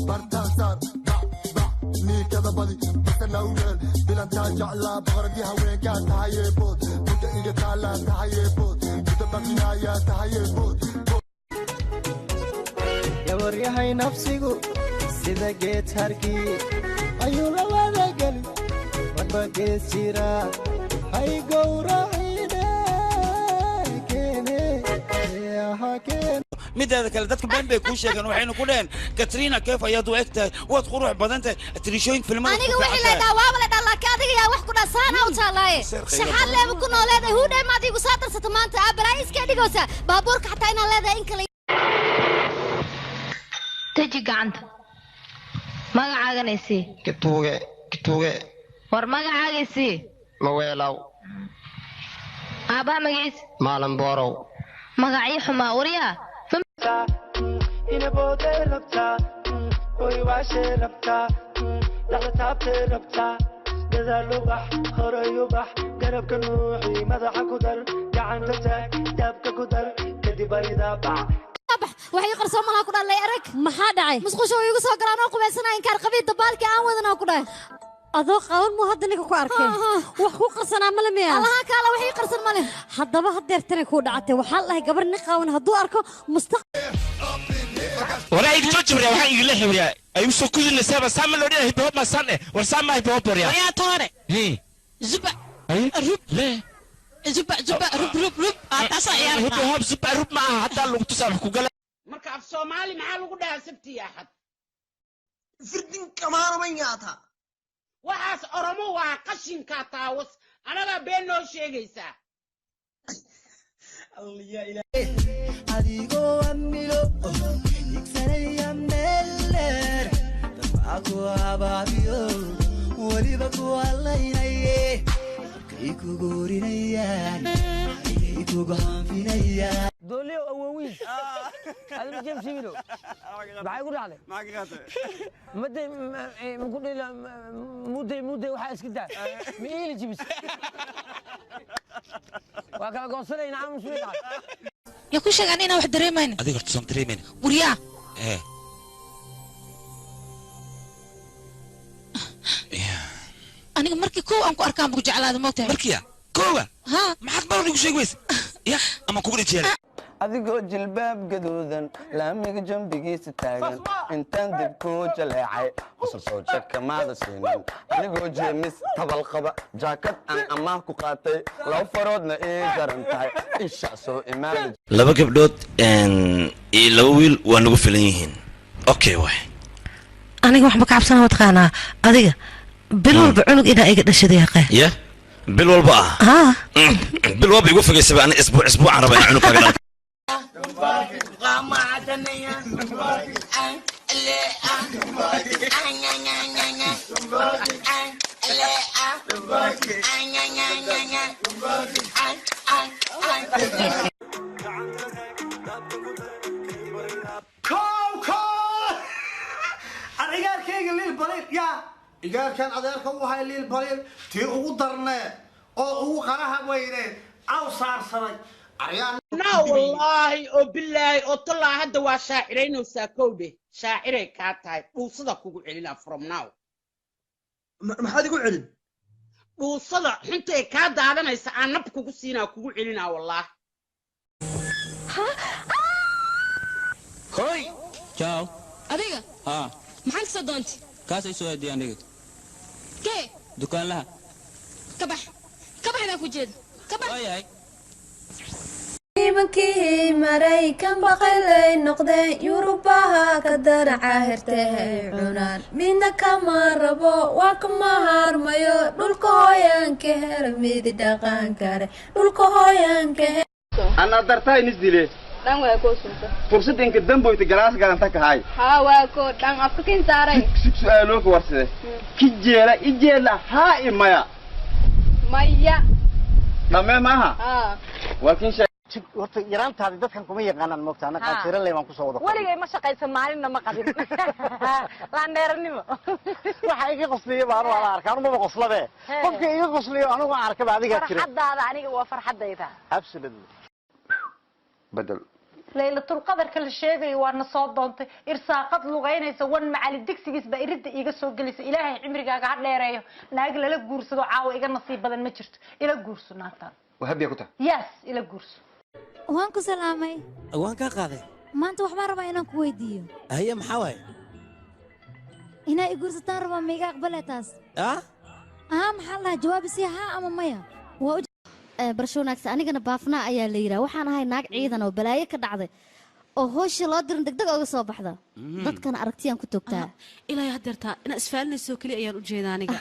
برتان صار باع نيل كذا بدي بس الأول بلا تاجع لا بغردي هوين كان تهاي بوت بوتا إيجا تالا تهاي بوت بوتا بابنايا تهاي بوت يا وريحي نفسيكو سيدا جيت هاركي أيو لوادا قلي ربا جيت سيرا هاي قورا ميدا كلا دتك بين بيكون شيء وحين كلين كاترينا كيف يدو اكتا وتخرج بدنت تريشوين في المدرسة أنا وحي لا دواء ولا دلا كذي يا وح كنا سانا وشالاي شحال لا بكون أولاد هو ده ما دي قصات ستمان تعبر أيش كذي قصة بابورك حتى إن أولاد إنك لي تجي عند ما عاجنيسي كتوغي ور ما عاجنيسي مويلاو أبا مجلس مالن بورو مقعي حما وريا إن بودي ربطة ويواشي ربطة لغتابتي ربطة إذا لبح هرى يبح قرب كنوحي مدح كدر قعان تتاك دابك كدر كدي بريدا باع waxay qarsoon malaha ku dhalay arag maxaa dhacay musqusho igu soo galaan oo qubaysanaa in kaar qabiid dabaalkii aan wadana ku dhahay adoo qaban mu hadda ninka ku arkay wax ku qarsanaa ma leeyahay allaha kala waxay qarsan ma leh haddaba hadeer tani ku dhacay waxa la gabar nin qaawan hadduu arko ولا يجي تجبر يا وحي يقول لي أيوة سو كل النساء بس عمل لوري هيب هوب ما صنع ورسام هيب هوب يا يا طارق ليه زبا الرب ليه زبا رب أتصل يا هيب هوب زب رب معها حتى لو تصرف كوجل مركب الصومالي محل وقدها سبتي يا حد فردين كمان ما يعطى وحاس أرمو وقشين كاتاوس أنا لا بينو شيء جيسا الله يا إلهي أديكو أميلو يكسري أميلر تبعكو أبابيو وليبكو الله ينيه كيكو غوري نيان كيكو غانفي نيان دولي أووين هذا بجيب سيلو بعيقول عليه ما قرأته مدة مقول له مدة وحاس كده مين جيبس وكان قصري نعم شوي يا كل شيء عنينا واحد دريمين هذيك تصوم دريمين وريا إيه أنا مركي كو أنكو أركان بوجع على هذا موته مركيا كوبا ها ما حد برضه يقول كويس يا أما كوبا تجينا adigoo jilbaab gaduudan laamiga jambigiisa taagan intaan dib kuu jaleecay qosol soo jadka maada siinin adigoo jeemis tabal qaba jaakad aan amaah ku qaatay laba faroodna ii garan tahay isha soo imaanay laba gabdhood iyo laba wiil waa nagu filan yihiin okay way aniga wax ma ka cabsanaa wadqaanaa adiga bil walba cunug inaa iga dhashaday yaqaan ya bil walba bil walba igu fogeysaba ana isbuucan raba inaan cunug kaaga dhalo عيالكيga liil baliil yaa igaalkan adeerka u hay liil baliil tii ugu darnee oo ugu qaraha weyne aw saarsaday نا والله وبالله وطلع هذا وشاعرين وساكودي شاعري كاتاي وصدا كوغو علينا from now maxaad igu celin وصدا xintay ka daadanaysa aan nab kugu siinaa kugu celina wallaah هاي ciao adiga maxaan ka soo doonti kaas ay soo aadiyaan aniga kee dukaan laha kabaxda ku jeed kabax ayay nimankii maraykan baqalay noqdeen yurubaha ka daraca hertay cunaan midna kama rabo waa kama harmayo dhulka hooyanka her mid dhaqan kare dhulka hooyanka ana dartay nisdile dhan waa ko sunta fursadinka damboyta galaas galanta ka hay ha waa ko dhan afrikin saaray su'aalo ku warsade kijeela ijeela ha imaya maya dhamee maaha ha walkin horta yaraantaadi dadkan kuma yaqaanaan moogta ana qaatira leeban ku soo wada waligay ma shaqaysan maalinna ma qabin laan dheernimo waxa iga qosliyo baan wala arkaan uma qoslabe qofka iga qosliyo anigu arkaba adiga jira farxadaada aniga waa farxadayda absolutely بدل laylatul qadarka la sheegay waana soo doontay irsaaqad lugaynaysa wan macali digsigiis ba iridda iga soo gelisay ilaahay cimrigaaga ha dheereeyo naag lala guursado caawa iga nasiib badan ma jirto ila guurso naagtan wahabiya ku tahay yes ila guurso waan ku salaamay waan ka qaaday maanta waxbaan rabaa inaan ku weydiiyo haye maxaa waay inaa i guursataan rabaa ma iga aqbalee taas maxaa lahaa jawaabi si haa ama maya barasho wanaagsan anigana baafnaa ayaa la yidhaha waxaan ahay naag ciidan oo balaayo ka dhacday oo hooshii loo dirin degdeg oga soo baxda dadkana aragtiyaan ku togtaa ilaahay hadeertaa inaa isfaalinayso keliya ayaan u jeedaa aniga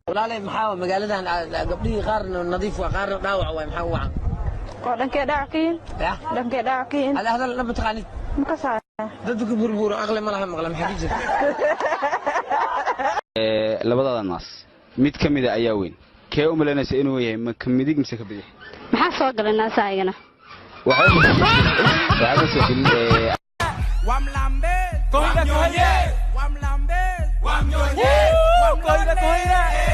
walaalay maxaa magaaladan gabdhihii qaarna nadiif waa qaarna dhaawac waay maxaa wacan oo dhankee dhaawaciin ala hadal lama taqaanid maka saa dadku burburo aqli ma laha maqla maxaa jira labadada naas mid ka mid ah ayaa weyn kee u malaynaysa inuu yahay ma ka midig mise ka bidix maxaa soo galay naasaayana waxaa soo gelin wamlambe wamnyonye wamlambe wamnyonye wamlambe